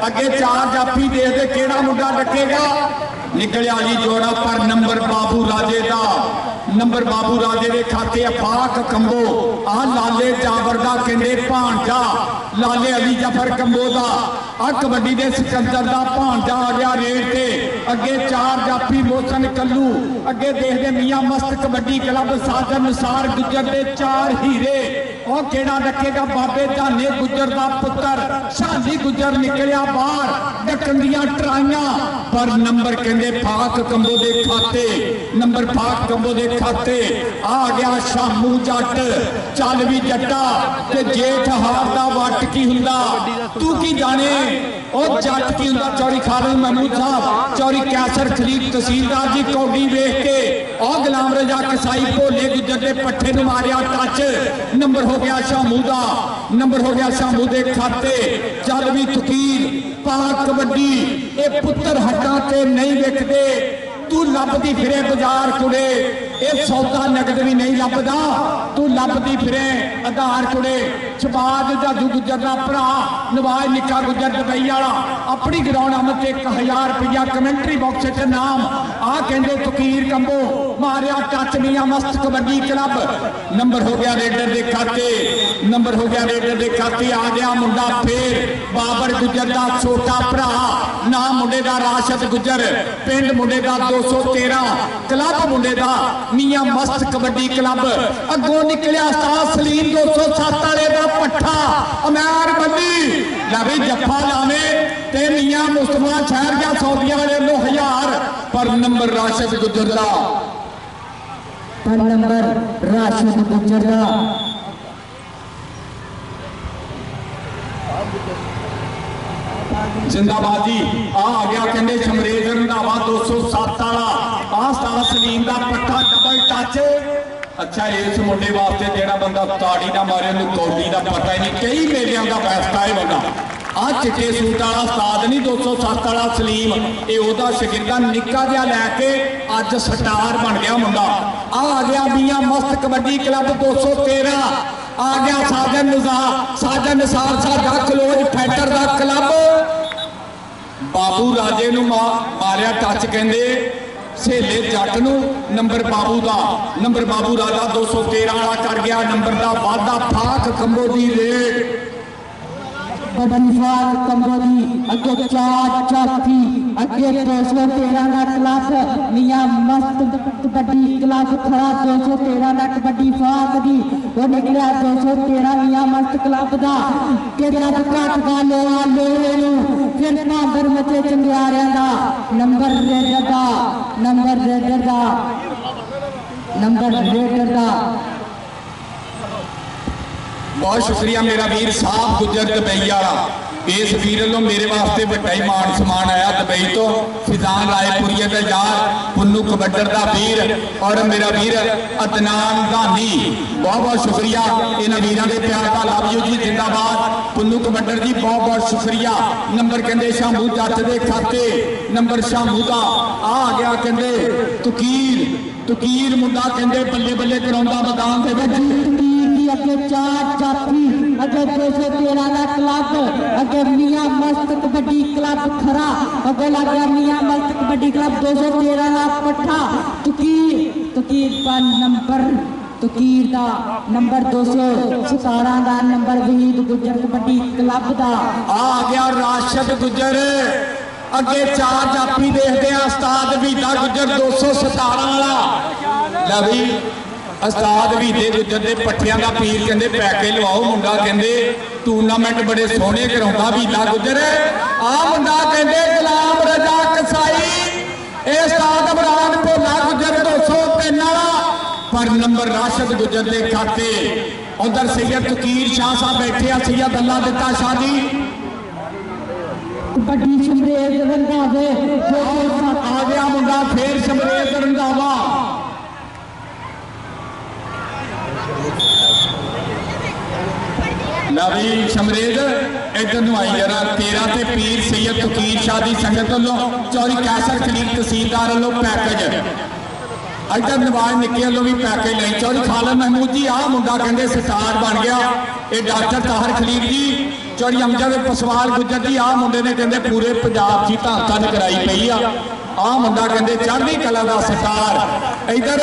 अगे 4 जाफी देखते केड़ा मुंडा डकेगा। निकलिया जी जोड़ा पर नंबर बाबू राजे का, नंबर बाबू राजे के खाते अफाक कंबो आ लाले जावर का कहते भांजा, लाले अली जफर कंबो का आ कबड्डी के सिकंदर का भांजा आ गया रेट से। अगे 4 जाफी मोहसन कल्लू, अगे देखते मियां मस्त कबड्डी क्लब साजन निसार गुजर के 4 हीरे। और केड़ा डकेगा बाबे धाने गुजर का पुत्र शादी गुजर निकलिया बाहर डकन दियां ट्राइयां पर नंबर कहते फाक कंबो के खाते, नंबर फाक कंबो के खाते आ गया शामू जट। चल भी जट्टा ते जेठ हार दा वट की हुंदा तू की जाने और जट की हुंदा। चौरी खालिद महमूद साहब चौरी कैसर खलीद तहसीलदार जी कौडी वेख के और गुलाम रजा कसाई भोले गुजर के पट्ठे नूं मारिया टच। नंबर हो गया शामू दा, नंबर हो गया शामू के खाते। चल भी फकीर पाक कबड्डी ये पुत्र हड्डां ते नहीं वेखदे तू लभदी फिरे बाजार कुड़े, ये सौदा नगद भी नहीं लभदा तू लभदी फिरे आधार कुड़े। शबाज जादू गुजर का भरा नवाज निक्का गुजर दुबई वाला अपनी ग्राउंड आमद 1000 रुपया कमेंट्री बॉक्स च नाम आ कहते फकीर कंबो मारिया टच मियां मस्त कबड्डी क्लब। नंबर हो गया रेडर के खाते, नंबर हो गया रेडर के खाते। आ गया मुंडा फिर बाबर गुजर का छोटा भरा नाम मुंडे का राशद गुजर, पिंड मुंडे का 213 क्लब मुंडे का मियां मस्त कबड्डी क्लब। अगों निकलिया उस्ताद सलीम 207 वाले का पट्ठा अमैर बंदी लवी जफा लावे ते मियां मुस्तफा शहर गया सौदिया वाले 9000 पर नंबर राशिद गुजर का, पर नंबर राशिद गुजर का। जिंदाबाद जी आ गया कहते शमरेज रंधावा 207 वाला आ उस्ताद सलीम का पट्ठा डबल टच। अच्छा इस मुंडे वास्ते जेड़ा बंदा ताड़ी ना मारे उन्हें कौडी का पता ही नहीं, कई मेलियां का फैसला है बंदा। आ चिट्टे सूट वाला उस्ताद नहीं 207 वाला सलीम ये ओदा शगिरदा निक्का जिहा लैके अज स्टार बन गया मुंडा। आ गया मियां मस्त कबड्डी क्लब 213 आ गया साजन निसार साडा क्लोज फैटर का क्लब। बाबू राजे नूं मारिया टच कहंदे सहेले जट नूं नंबर बाबू का, नंबर बाबू राजा 213 वाला कर गया नंबर का वाधा फाक कंबो दी रेट। बदनफार कंबोली अगे 4 जाफी अगे 213 का क्लब मियां मस्त कबड्डी क्लब खड़ा 213 का कबड्डी फाक दी वो निकलिया 213 मियां मस्त क्लब दा के जब घट गा लोए फिर भांबर मचे चंगियारियां दा। नंबर रेडर दा, नंबर रेडर दा, नंबर रेडर दा। बहुत शुक्रिया मेरा वीर साहब गुजर दुबई वाला। इस वीर लो मेरे वास्ते बड़ा ही मान सम्मान आया दुबई तो फिजान रायपुरिया का यार पुन्नू कबड्डर का वीर और मेरा वीर अदनान गांधी। बहुत बहुत शुक्रिया इन्होंने वीरों के प्यार का लव यू जी जिंदाबाद पुन्नू कबड्डर जी बहुत बहुत शुक्रिया। नंबर कहते शामू जट के खाते, नंबर शामू का आ गया कहते तुकीर मुंडा कहते बल्ले बल्ले कराउंदा मैदान के अगे 4 जाफी अगे 213 का क्लब अगे मियां मस्त कबड्डी क्लब खरा अगे लग गया मियां मस्त कबड्डी क्लब 213 का पट्ठा। तुकीर पर नंबर तुकीर का नंबर 217 का नंबर वहीद गुजर कबड्डी क्लब का। आ गया राशिद गुजर अगे 4 जाफी देखते हैं उस्ताद वीदा गुजर 217 वाला लवी उस्ताद वीदे गुजर के पट्ठियां का पीर कहते पैके लवाओ मुंडा कहते टूर्नामेंट बड़े सोहने कराउंदा वीदा गुजर। आ मुंडा कहते गुलाम रजा कसाई उस्ताद इमरान भोला गुजर 203 वाला पर नंबर राशिद गुजर के खाते। उधर सैयद तकीर शाह साहब बैठे सैयद अल्लाह दिता शाह जी कबड्डी शमरेज रंधावे आ गया मुंडा फिर शमरेज रंधावा। लवी शमरेज इधर नु आई जरा 13 ते पीर सैयद तकीर शाह की संगत वालों चौरी कैसर खलीद तहसीलदार वालों पैकेज इधर नवाज निक्के वालों भी पैकेज नहीं। चौरी खालिद महमूद जी आ मुंडा कहते स्टार बन गया ये डॉक्टर ताहर खलीद जी चौड़ी अमजद पसवाल गुजर दी आ मुंडे ने कहते पूरे पंजाब की धान धन कराई पई आ मुंडा कहते चढ़दी कला का सरदार। इधर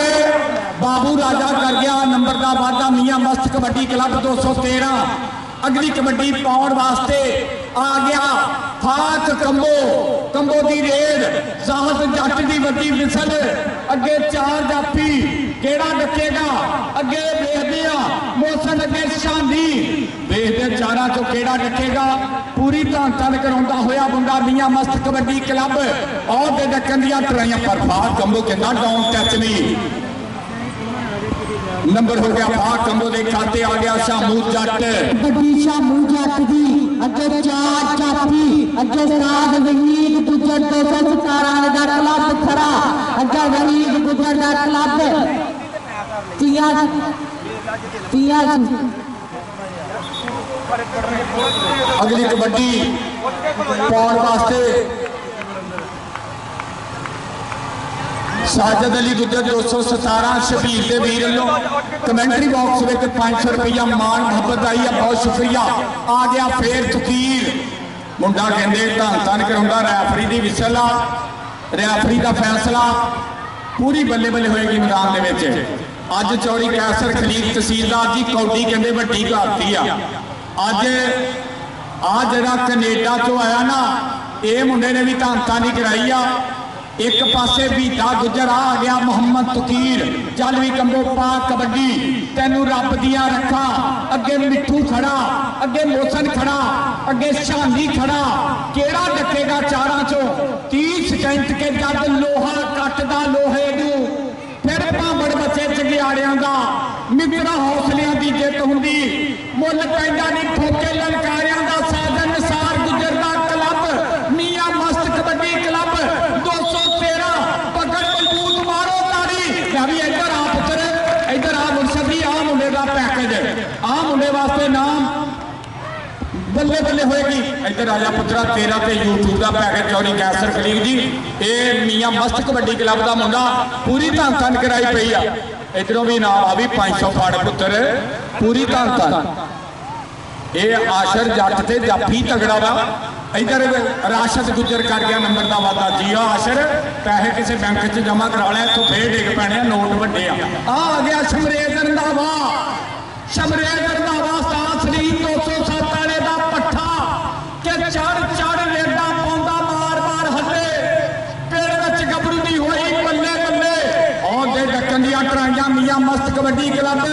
बाबू राजा कर गया नंबर का वाधा मियां मस्त कबड्डी क्लब 213। अगली कबड्डी पाउण वास्ते आ गया फाक कंबो की रेड साहब जट की वड्डी मिसल अगे 4 जाफी केड़ा डकेगा अगे देखते मौसम अगे शांति देखते चारा चो केड़ा डकेगा पूरी धन धन कराउंदा होया मुंडा मियां मस्त कबड्डी क्लब और दे डकन दियां ट्राइयां पर फाक कंबो कहंदा डोंट टच मी। नंबर हो गया फाक कंबो दे खाते आ गया शामू जट बड़ी शामू जट दी अगे 4 जाफी अगे साध वहीद गुजर 217 दा क्लब खड़ा अगे वहीद गुजर दा क्लब तिया अगली कबड्डी पाउण वास्ते साजिद अली गुजर 217 शबीर के वीर वालों कमेंटरी बॉक्स में 500 रुपया मान मुहब्बत आई है बहुत शुक्रिया। आ गया फिर फकीर मुंडा कहते धन धन कराउंदा रैफरी की विसल आ रैफरी का फैसला पूरी बल्ले बल्ले होएगी मैदान के अज चौड़ी कैसर खलीद तहसीलदार जी कौडी कहते वड्डी घाती आ अज आ जरा कनेडा चो आया ना ये मुंडे ने भी धन धन ही कराई आ। एक पासे बीटा गुजर आ गया मोहम्मद तकीर चल भी कंबो पा कबड्डी तेनू रब दिया रखा अगे मिठू खड़ा अगे मोसन खड़ा अगे शांति खड़ा केड़ा डकेगा चारा चो 30 सेकंड के जद लोहा कटदा लोहे नू फिर भावड़ बचे चगियाड़ियां दा मित्रा हौसलियां की जित हुंदी मुल पैंदा नहीं ठोके ललकारियां दा साजन निसार गुजर दा क्लब मियां मस्त कबड्डी क्लब 213 पकड़ मजबूत मारो ताड़ी भी इधर आ पुत्र इधर आ मुर्शदी आ मुंडे का पैकेज आ मुंडे वास्ते नाम बल्ले बल्ले होएगी इधर आजा पुत्रा तेरा ते यूट्यूब का पैकेज चौड़ी कैसर खलीग जी ये मियां मस्त कबड्डी क्लब का मुंडा पूरी धन धन कराई पई आ इधरों भी नाम आ भी 500 फाड़ पुत्र पूरी धन धन ये आशर जट ते जाफी तगड़ा वा इधर राशद गुजर कर गया नंबर का वादा जी आशर पैसे किसी बैंक च जमा करा लिया तो फिर डिग पैने नोट वड्डे आ गया शमरेज रंधावा शमरेज रंधावा साथ शरीफ 207 वाले दा पट्ठा के चढ़ लेदा पाउंदा मार मार हले पेड़ विच गबरू दी होई बल्ले बल्ले और दे डकन दियां ट्राइयां मियां मस्त कबड्डी क्लब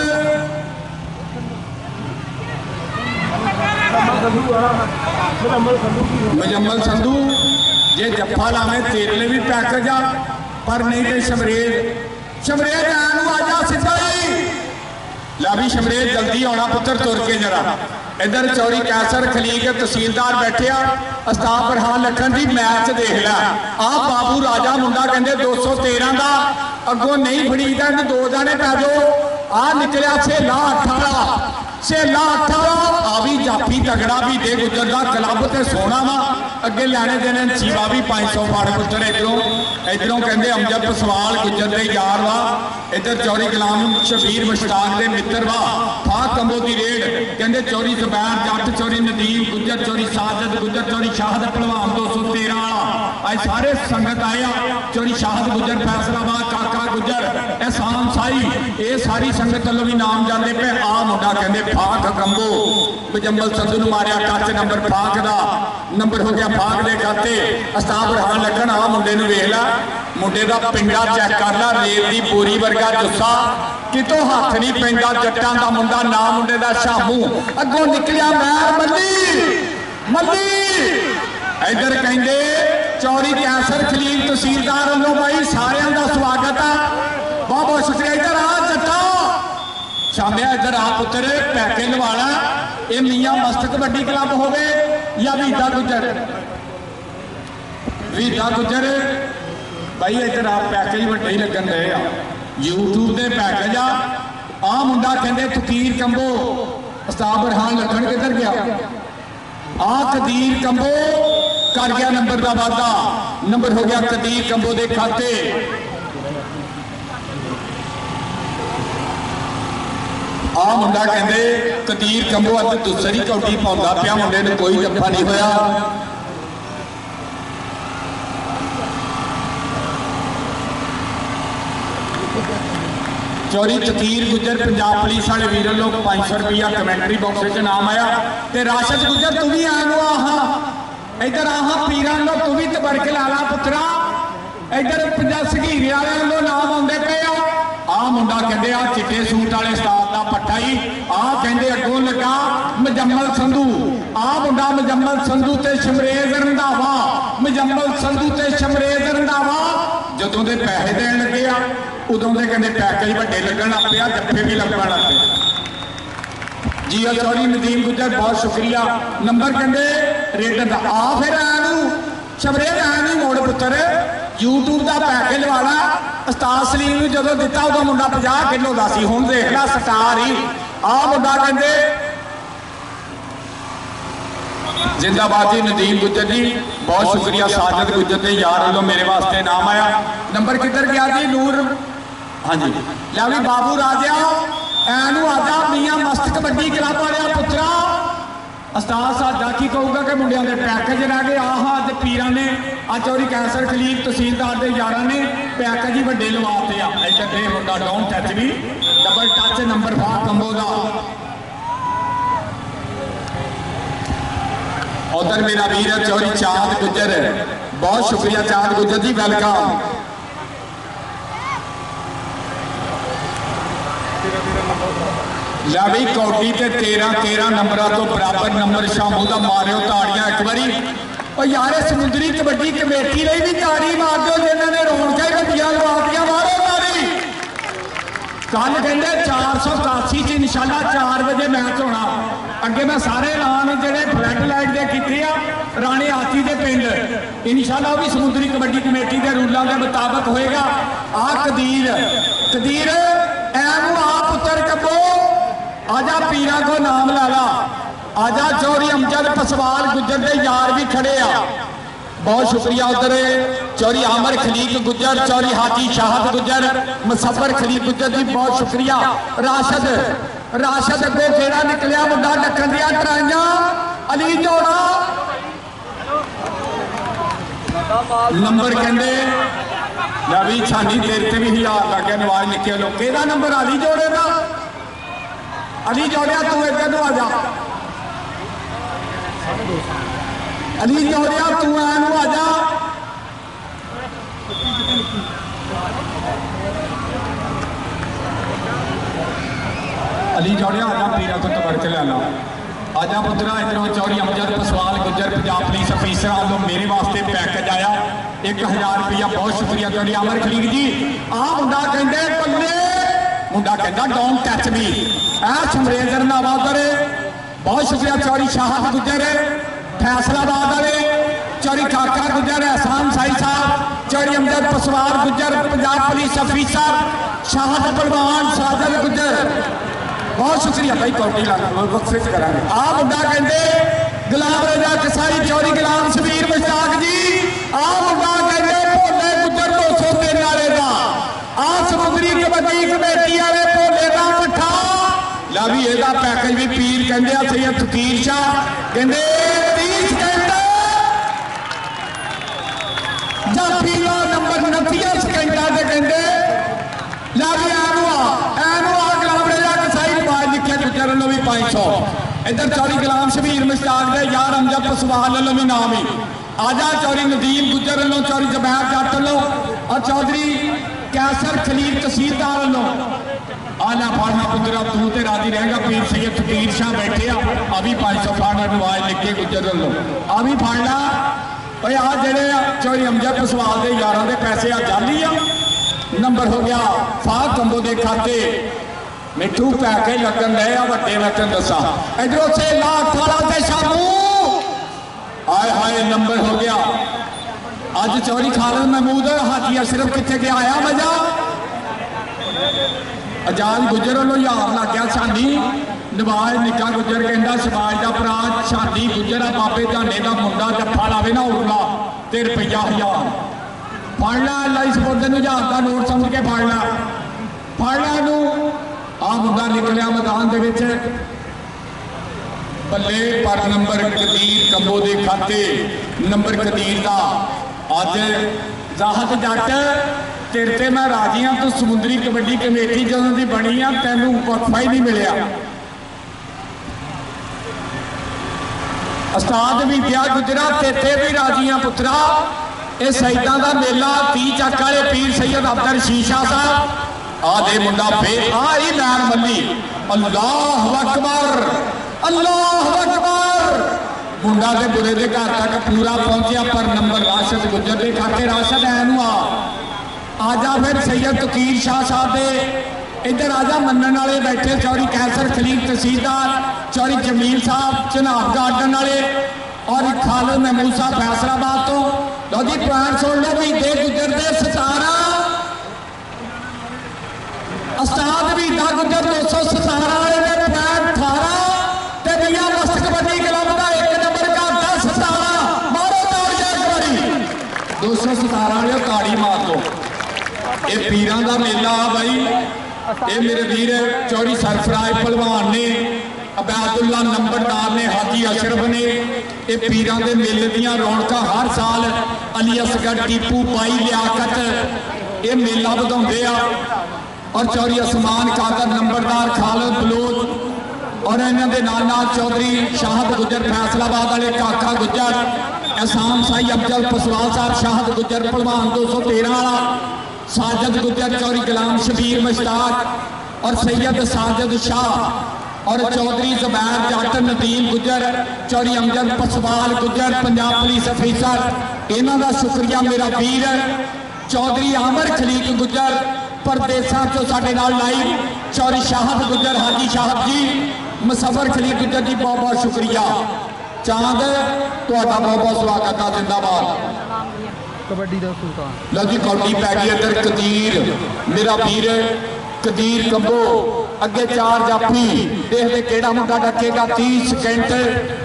मुजम्मल संधू जे जफ्फा लावे तेरे लिए भी पैकेज आ पर नहीं तो शमरेज आजा सीधा ही ला भी शमरेज जल्दी आना पुत्र तुर के जरा इधर चौड़ी कैसर खलीग तहसीलदार बैठे अस्ताब बरहान लखन की मैच देख ला आ बाबू राजा मुंडा कहते 213 का अगों नहीं फड़ीदा दो जाने पै जाओ आ निकलिया सेला 18 आ भी जाफी तगड़ा भी दे गुजर का क्लब से सोना वा अगे लैने देने सीवा भी 500 फाड़ पुत्र इधरों कहते अमजद पसवाल गुजर के यार वा इधर चौरी गुलाम शबीर मुश्ताक के मित्र वा फाक कंबो की रेड कहते चौरी जुबैर जट चौरी नदीम गुजर चौरी साजद गुजर चौरी शाहद पहलवान 213 आज सारे संगत आए चौरी शाहद गुजर फैसलाबाद काका गुजर एहसान साई ये सारी संगत वालों भी नाम जाने पे आ मुंडा कहते फाक कंबो मुजम्मल संधू ने मारिया टच नंबर फाक का नंबर हो गया फाक के खाते अस्ताब बरहान लगन आ मुंडे वेख ला मुंडे का पिंडा चेक कर ला रेत की बोरी वर्गा जुस्सा कितों हाथ नहीं पैंदा जट्टां दा मुंडा ना मुंडे का शामू अगों निकलिया मैर मल्ली इधर कहते चौरी कैसर खलील तहसीलदार वालों भाई सारियां का स्वागत है बहुत बहुत शुक्रिया। इधर आ जट्टा शामिया इधर आ पुत्र पैके लवाना ये मियां मस्त कबड्डी क्लब हो गए या वीदा गुजर भाई इधर आप पैकेज वड्डे ही लगन रहे आ यूट्यूब के पैकेज आ मुंडा कहते फकीर कंबो अस्ताब बरहान लखन किधर गया आ कदीर कंबो कर गया नंबर का वादा नंबर हो गया कदीर कंबो के खाते ਆ ਮੁੰਡਾ ਕਹਿੰਦੇ ਕਦੀਰ ਕੰਬੋ ਅੱਜ ਦੂਸਰੀ ਕੌਡੀ ਪਾਉਂਦਾ ਪਿਆ, ਮੁੰਡੇ ਨੂੰ ਕੋਈ ਜੱਫਾ ਨਹੀਂ ਹੋਇਆ। चौरी तकीर गुजर पंजाब पुलिस वाले वीर लोग 500 रुपया कमेंटरी बॉक्स च नाम आया। ते राशिद गुजर तू भी आनू आहा इधर आहा पीरां लो तू भी तबड़के ला ला पुत्रा। इधर पंजाब सगीरे वाले लो नाम आंदे पे आ मुंडा कहते आ चिट्टे सूट वाले उस्ताद दा पट्टा ही आ कहते अगों लगा मुजम्मल संधू। आ मुंडा मुजम्मल संधू ते शमरेज रंधावा, मुजम्मल संधू ते शमरेज रंधावा जदों दे पैसे देन लगे आ उदों के कहते पैकेज वड्डे लगन लग पे, जफ्फे भी लगन लग पे। जी चौधरी नदीम गुजर बहुत शुक्रिया। नंबर कहते रेडर का आ फिर आनू शबरेज आनू मोड़ पुत्र यूट्यूब का पैकेज वाला उस्ताद सलीम ने जो दिता उदो मुंडा 50 किलो का सी, हुण देख ला स्टार ही। आ मुंडा कहते जिंदाबाद जी नदीम गुजर जी बहुत शुक्रिया। साजिद गुजर के यार वालों मेरे वास्ते नाम आया। नंबर किधर गया जी नूर, हाँ जी लै भी बाबू राजा एनू आजा मियाँ मस्त कबड्डी क्लब वाले पुत्रा। उस्ताद साडा की कहूगा कि मुंडिया के पैकेज रह गए आह अज पीर ने आ चौरी कैंसर खलीफ तहसीलदार के यार ने पैकेज ही वड्डे लवाते आ। इधर दे मुंडा डाउन टच भी डबल टच नंबर 5 कंबो का। उधर मेरा वीर चौरी चांद गुजर बहुत शुक्रिया चांद गुजर जी वेलकम। लै भी कौडी ते 13 नंबरों तो बराबर नंबर शामू का मारियो ताड़ियां एक बारी। और यार समुद्री कबड्डी कमेटी ने भी ताड़ी मार दो जिन्होंने रौनक गड्डियां लवातियां, मारो ताड़ी। कल कहते 481 च इंशाल्लाह 4 बजे मैच होना। अगे मैं सारे ऐलान जोड़े फ्लड लाइट के किए आ राणे आती के पिंड इंशाल्लाह भी समुद्री कबड्डी कमेटी के रूलों के मुताबिक होएगा। आ कदीर कदीर एनू आ पुत्र कबो आजा पीरा को नाम ला ला। आजा चौरी अमजद पसवाल गुजर के यार भी खड़े आ बहुत शुक्रिया। उधर चौरी आमर खलीक गुजर चौरी हाजी शाहद गुजर मुसफर खलीक गुजर जी बहुत शुक्रिया। राशद राशद अगो केड़ा निकलिया मुंडा डकन दिया ट्राइया अली जोड़ा नंबर कहते भी छानी देर से भी 1000 लग गया। नवाज निके लो केड़ा नंबर अली जोड़े का अली जोड़िया तू इधर आ जा। अली जोड़िया तू एनू आ जा। अली जोड़िया आजा पीरा को तबड़ के ला आजा पुत्रा। इधरों चौरी अमजद पसवाल गुजर पंजाब पुलिस अफीसर वालों मेरे वास्ते पैकेज आया 1000 रुपया बहुत शुक्रिया। चौरी अमर खलीक जी आ मुंडा कहते बल्ले मुंडा कहता डोंट टच मी ए शमरेज रंधावा उधर बहुत शुक्रिया। चौरी शाहद गुजर फैसलाबाद वाले चौरी काका गुजर एहसान साई साहब चौरी अमजद पसवाल गुजर पंजाब पुलिस अफीसर शाहद पहलवान साजिद गुजर बहुत शुक्रिया भाई। कौटी वक्फे करा आ मुंडा कहते गुलाम रजा कसाई चौरी गुलाम शबीर मुश्ताक जी आ मुंडा कहते भोले गुजर 203 वाले का आ समुद्री कबड्डी कमेटी वाले भोले का पट्ठा ला भी एदा पैकेज भी पीर कहते सैयद फकीर शाह कहते 30 सेकंड जाफी लो नंबर 29 सेकंडा से कहते ला भी एनुआ गुलाम रजा कसाई नवाज लिखे गुजर लो भी 500। इधर चौरी गुलाम शबीर मुश्ताक दे यार अमजद पसवाल लो भी नाम ही आजा। चौरी नदीम गुजर लो चौरी जबैर जट लो और चौधरी कैसर खलील तहसीलदार लो आला फाड़ना पुत्रा तू तो राजी रहेगा। पीर सैयद फकीर शाह बैठे आ भी 500 फाड़ना नवाज लिखे गुजर लो आ भी फाड़ना। भाई आ जेडे चौरी अमजद पसवाल के यार के पैसे आ जाली आ नंबर हो गया फाह कंबो के खाते मिठू पैके लगन रहे वड्डे लगन दसा। इधरों से लाख वाला से शामू आए हाय नंबर हो गया। अज चौरी खालिद महमूद हाजी अशरफ कितने गया आया मजा आजाद गुजर वालों यार लग गया छानी नवाज निका गुजर कहता समाज का भरा छानी गुजर आ बाबे धाने का मुंडा जफा लावे ना उड़ला ते रुपया 1000 फड़ना लाई सपुर्द 1000 का नोट समझ के फड़ना आ मुंडा निकलिया मैदान दे विच बल्ले पर नंबर कदीर कंबो के खाते नंबर कदीर का अज जाहत जट तेरे ते मैं राजी हाँ तू समुद्री कबड्डी कमेटी जदों की बनी आ तेनों वक्फा ही नहीं मिलिया उस्ताद भी क्या गुजरा तेते भी राजी हाँ पुत्रा ये शहीदां का मेला 30 ਚੱਕ वाले पीर सैयद अब्दुल शीशा साहब आ दे मुंडा फिर आ ही मैन मल्ली अल्लाह अकबर अल्लाह अकबर मुंडा के बुरे के घर तक पूरा पहुंचा पर नंबर राशद गुजर के खाते राशद ऐनू आजा फिर सैयद तकीर शाह साहब दे इधर आजा मनन वाले बैठे चौरी कैसर खलील तहसीलदार चौरी जमील साहब चनाब गार्डन वाले और खालिद महमूद साहब फैसलाबाद तो लो जी प्लान सुन लो भी दे गुजर दे 17 उस्ताद भी दा गुजर 217 वाले ने प्लान 18 ते मियां मस्त कबड्डी क्लब का 1 नंबर का 10 17 मारो ताड़ियां एक बारी 217 वाले ताड़ी मार दो ये पीरां दा मेला भाई ये मेरे वीर चौड़ी सरफराज पहलवान ने अबैदुल्ला नंबरदार ने हाजी अशरफ ने ये पीरां दे मेले दियां रौनकां हर साल अली असगर टीपू पाई लियाकत ये मेला वधाउंदे आ और चौरी असमान कादर नंबरदार खालिद बलोच और इन्हां दे नाल नाल चौधरी शाहद गुजर फैसलाबाद वाले काका गुजर एहसान साई अफजल पसवाल साहब शाहद गुजर पहलवान 213 वाला साजद गुजर चौरी गुलाम शबीर मुश्ताक और सैयद साजद शाह और चौधरी जुबैर जट नदीम गुजर चौरी अमजद पसवाल गुजर पंजाब पुलिस अफीसर इन्हां दा शुक्रिया मेरा वीर चौधरी आमर खलीक गुजर परदेसा चो साडे नाल लाइव चौरी शाहद गुजर हाजी साहब जी मुसफर खलीक गुजर जी बहुत बहुत शुक्रिया चांद तुहाडा बहुत बहुत स्वागत है जिंदाबाद कबड्डी का सुल्तान लो जी कौडी पै गई इधर कदीर मेरा वीर कदीर कंबो अगे 4 जाफी देखते केड़ा मुंडा डकेगा 30 सेकंड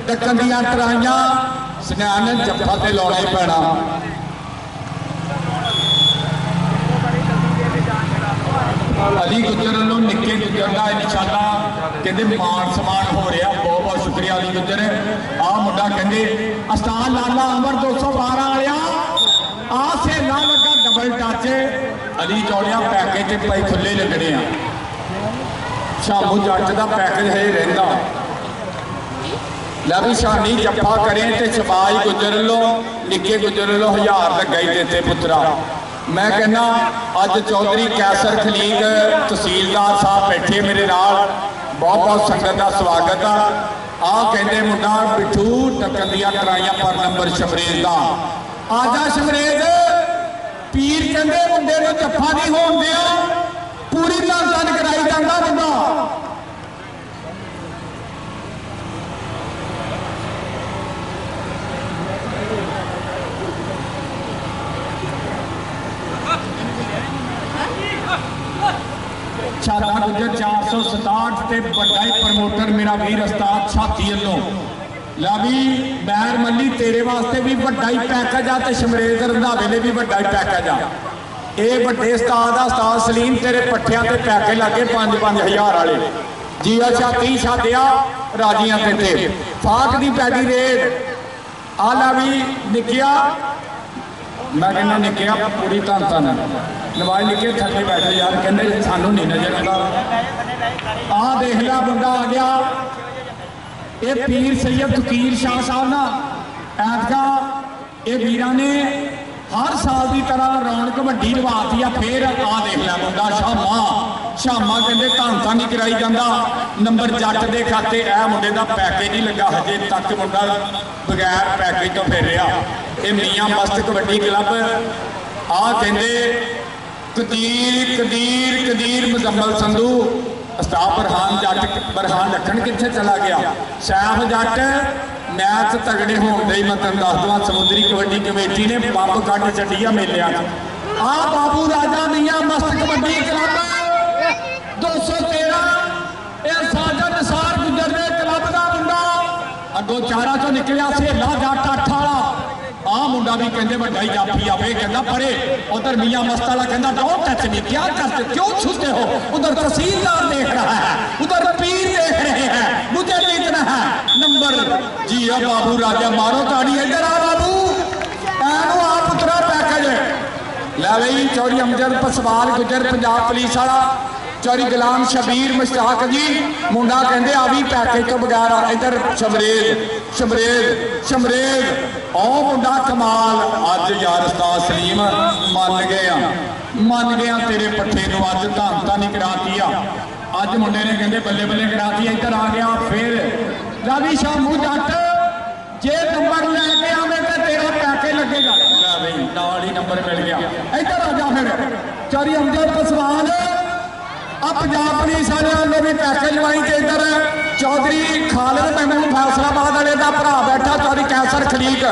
डकन दियां टराइयां सनैन जफ्फा ते लाउणा ही पैना अली गुजर वालों निक्के गुजर का निशाना कहते मान सम्मान हो रहा बहुत बहुत शुक्रिया अली गुजर आ मुंडा कहते अस्तान लाला अमर 212 आया आ सेला लगा double touch Ali Chowdiah package भाई खुले लगने शामू जट का पैकेज है रहा लै भी शानी जप्पा करें तो शबाज गुजर लो निके गुजर लो 1000 लगा ही देते पुत्रा मैं कहना अज चौधरी कैसर खलीक तहसीलदार साहब बैठे मेरे नाल बहुत बहुत संगत का स्वागत आ कहते मुंडा बिठू टक्कन दियां टराइयां पर नंबर शमरेज का आजा शमरेज पीर कहते मुंडे को जफ्फा नहीं होण दिया पूरी धन धन कराई जाता मुंडा शादा गुजर 467 ते बड़ा ही प्रमोटर मेरा वीर उस्ताद छाती वालों ला भी बैर मल्ली तेरे वास्ते भी बड़ा ही पैकेज आ तो शमरेज रंधावे ने भी बड़ा ही पैकेज आ ये बड़े उस्ताद आ उस्ताद सलीम तेरे पट्ठियां ते पैकेज लगे 5-5 हज़ार वाले जी अच्छा 30 छादिया राजियां ते फाक दी पैडी रेट आ ला भी निकिया मैं कहना निकिया पूरी धन धन नवाज निके थले बैठे यार कहते सानू नहीं नजर आता आ देख ला बंदा आ गया ये पीर सैयद फकीर शाह साहब ना ऐतका ये वीरां ने हर साल की तरह रौनक वड्डी लवाती है फिर आ देख ला बंदा शामा कहते धन धन नहीं कराई जाता नंबर जट के खाते ए मुंडे का पैकेज नहीं लगा हजे तक मुंडा बगैर पैकेज तो फिर रहा ये मियां मस्त कबड्डी क्लब आ कहते कदीर कदीर कदीर मुजम्मल संधू उस्ताद बरहान लखन कितने चला गया सैफ जट मैच तगड़े होने ही मैं तेन दस दूँ समुद्री कबड्डी कमेटी ने बंब कट छड़ी आ मेलिया आ बाबू राजा मियां मस्त कबड्डी क्लब 213 साजद निसार गुजर दे क्लब का बंदा अगों चारा चो निकलिया सेला जट 8 वाला ਆ ਮੁੰਡਾ ਵੀ ਕਹਿੰਦੇ ਵੱਡਾ ਹੀ ਜਾਫੀ ਆਵੇ ਕਹਿੰਦਾ ਪਰੇ ਉਧਰ ਮੀਆਂ ਮਸਤ वाला कहता डोंट टच मी क्या करते क्यों छूते हो उधर तहसीलदार देख रहा है उधर पीर देख रहे हैं मुझे जीतना है नंबर जी है बाबू राजा मारो ताड़ी इधर आ बाबू एनू आ पुत्रा पैकेज लै बई चौधरी अमजद पसवाल गुजर पंजाब पुलिस वाला चौधरी गुलाम शबीर मुश्ताक जी मुंडा कहते आ भी पैकेज तो बगैर इधर शमरेज शमरेज शमरेज ओ मुंडा कमाल अज यार उस्ताद सलीम मन गया तेरे पट्ठे को अज धनता नहीं कराती अज मुंडे ने कहते बल्ले बल्ले कराती इधर आ गया फिर रवि शामू जट जे नंबर लैके आवे तो तेरा पैकेज लगेगा लै बई नाल ही नंबर मिल गया इधर आ जा फिर चौधरी अमजद पसवाल अब पंजाब पुलिस वाले ने भी पैकेज लवाई तो इधर चौधरी खालिद महमूद फैसलाबाद वाले का भरा बैठा चौधरी कैसर खलीक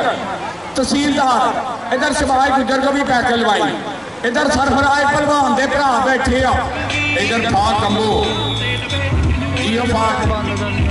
तहसीलदार इधर शबाज गुजर को भी पैकेज लवाई इधर सरफराज भलवान के भरा बैठे इधर फा कंबो बंद कर